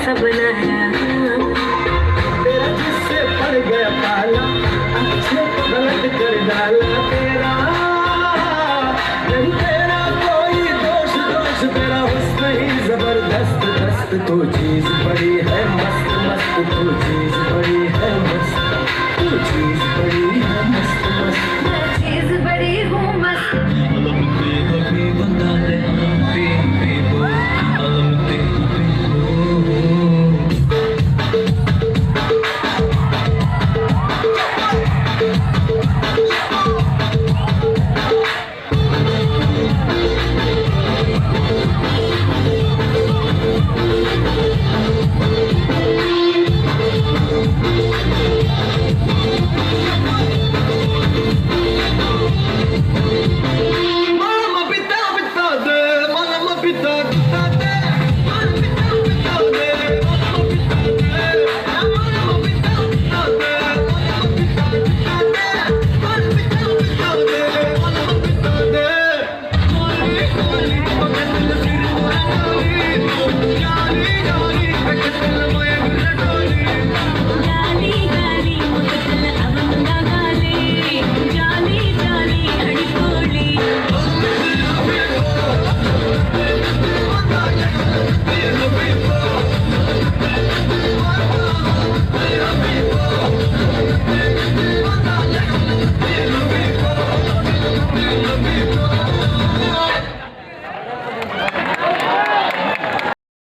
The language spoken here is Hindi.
सा बनाया। तेरा जिससे पड़ गया पाला, अच्छे गलत कर डाला तेरा, नहीं तेरा कोई दोष दोष, तेरा हुस्न ही जबरदस्त दस्त, तो चीज बड़ी है मस्त मस्त, तो चीज बड़ी है मस्त, तो चीज बड़ी